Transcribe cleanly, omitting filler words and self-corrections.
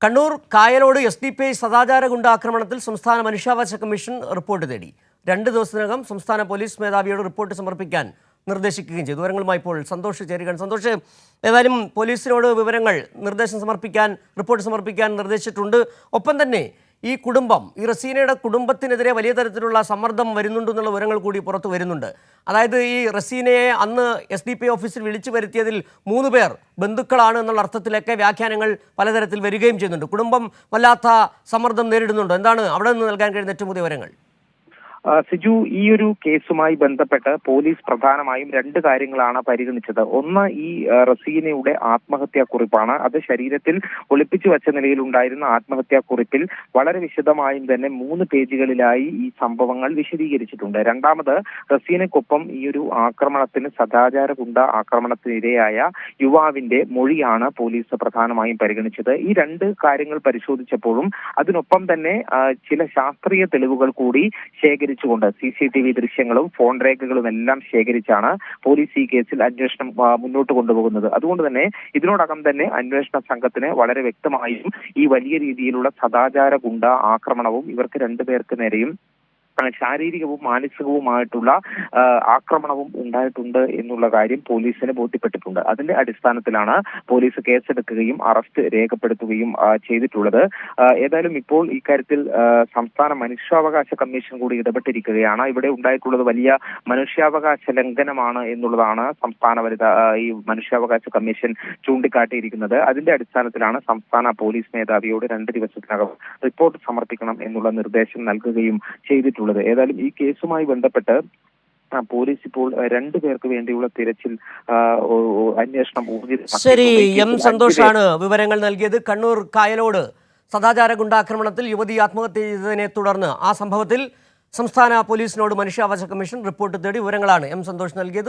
Kannur Kayalode SDPI സദാചാര ഗുണ്ടാക്രമണത്തിൽ സംസ്ഥാന മനുഷ്യാവകാശ കമ്മീഷൻ റിപ്പോർട്ട് തേടി. 2 ദിവസത്തിനകം സംസ്ഥാന പോലീസ് മേധാവിയോട് റിപ്പോർട്ട് സമർപ്പിക്കാൻ നിർദ്ദേശിക്കുകയും ചെയ്തു. വിവരങ്ങളുമായി ഇപ്പോൾ സന്തോഷ് ചേരുകയാണ്. സന്തോഷ്, ഏതായാലും പോലീസിനോട് റിപ്പോർട്ട് സമർപ്പിക്കാൻ നിർദ്ദേശിച്ചിട്ടുണ്ട്. ഒപ്പം തന്നെ ഈ കുടുംബം, ഈ റസീനയുടെ കുടുംബത്തിനെതിരെ വലിയ തരത്തിലുള്ള സമ്മർദ്ദം വരുന്നുണ്ടെന്നുള്ള വിവരങ്ങൾ കൂടി പുറത്തു വരുന്നുണ്ട്. അതായത് ഈ റസീനയെ അന്ന് SDPI ഓഫീസിൽ വിളിച്ചു വരുത്തിയതിൽ 3 പേർ ബന്ധുക്കളാണ് എന്നുള്ള അർത്ഥത്തിലൊക്കെ വ്യാഖ്യാനങ്ങൾ പലതരത്തിൽ വരികയും ചെയ്യുന്നുണ്ട്. കുടുംബം വല്ലാത്ത സമ്മർദ്ദം നേരിടുന്നുണ്ട്. എന്താണ് അവിടെ നിന്ന് നൽകാൻ കഴിയുന്ന ഏറ്റവും പുതിയ വിവരങ്ങൾ? സിജു, ഈ ഒരു കേസുമായി ബന്ധപ്പെട്ട് പോലീസ് പ്രധാനമായും 2 കാര്യങ്ങളാണ് പരിഗണിച്ചത്. ഒന്ന്, ഈ റസീനയുടെ ആത്മഹത്യാ കുറിപ്പാണ്. അത് ശരീരത്തിൽ ഒളിപ്പിച്ചു വെച്ച നിലയിലുണ്ടായിരുന്ന ആത്മഹത്യാ കുറിപ്പിൽ വളരെ വിശദമായും തന്നെ 3 പേജുകളിലായി ഈ സംഭവങ്ങൾ വിശദീകരിച്ചിട്ടുണ്ട്. രണ്ടാമത്, റസീനയ്ക്കൊപ്പം ഈ ഒരു ആക്രമണത്തിന്, സദാചാര ഗുണ്ട ആക്രമണത്തിനിരയായ യുവാവിന്റെ മൊഴിയാണ് പോലീസ് പ്രധാനമായും പരിഗണിച്ചത്. ഈ 2 കാര്യങ്ങൾ പരിശോധിച്ചപ്പോഴും അതിനൊപ്പം തന്നെ ചില ശാസ്ത്രീയ തെളിവുകൾ കൂടി ശേഖരിച്ചുകൊണ്ട് CCTV ദൃശ്യങ്ങളും ഫോൺ രേഖകളും എല്ലാം ശേഖരിച്ചാണ് പോലീസ് ഈ കേസിൽ അന്വേഷണം മുന്നോട്ട് കൊണ്ടുപോകുന്നത്. അതുകൊണ്ട് തന്നെ ഇതിനോടകം തന്നെ അന്വേഷണ സംഘത്തിന് വളരെ വ്യക്തമായും ഈ വലിയ രീതിയിലുള്ള സദാചാര ഗുണ്ട ആക്രമണവും ഇവർക്ക് 2 പേർക്ക് നേരെയും ശാരീരികവും മാനസികവുമായിട്ടുള്ള ആക്രമണവും ഉണ്ടായിട്ടുണ്ട് എന്നുള്ള കാര്യം പോലീസിന് ബോധ്യപ്പെട്ടിട്ടുണ്ട്. അതിന്റെ അടിസ്ഥാനത്തിലാണ് പോലീസ് കേസെടുക്കുകയും അറസ്റ്റ് രേഖപ്പെടുത്തുകയും ചെയ്തിട്ടുള്ളത്. ഏതായാലും ഇപ്പോൾ ഇക്കാര്യത്തിൽ സംസ്ഥാന മനുഷ്യാവകാശ കമ്മീഷൻ കൂടി ഇടപെട്ടിരിക്കുകയാണ്. ഇവിടെ ഉണ്ടായിട്ടുള്ളത് വലിയ മനുഷ്യാവകാശ ലംഘനമാണ് എന്നുള്ളതാണ് ഈ മനുഷ്യാവകാശ കമ്മീഷൻ ചൂണ്ടിക്കാട്ടിയിരിക്കുന്നത്. അതിന്റെ അടിസ്ഥാനത്തിലാണ് സംസ്ഥാന പോലീസ് മേധാവിയോട് 2 ദിവസത്തിനകം റിപ്പോർട്ട് സമർപ്പിക്കണം എന്നുള്ള നിർദ്ദേശം നൽകുകയും ചെയ്തിട്ടുള്ളത്. ഏതായാലും ഈ കേസുമായി ബന്ധപ്പെട്ട് പോലീസ് ഇപ്പോൾ 2 പേർക്ക് വേണ്ടിയുള്ള തിരച്ചിൽ അന്വേഷണം ശരി, M സന്തോഷാണ് വിവരങ്ങൾ നൽകിയത്. കണ്ണൂർ കായലോട് സദാചാര ഗുണ്ടാക്രമണത്തിൽ യുവതി ആത്മഹത്യ ചെയ്തതിനെ തുടർന്ന് ആ സംഭവത്തിൽ സംസ്ഥാന പോലീസിനോട് മനുഷ്യാവകാശ കമ്മീഷൻ റിപ്പോർട്ട് തേടി. വിവരങ്ങളാണ് M സന്തോഷ് നൽകിയത്.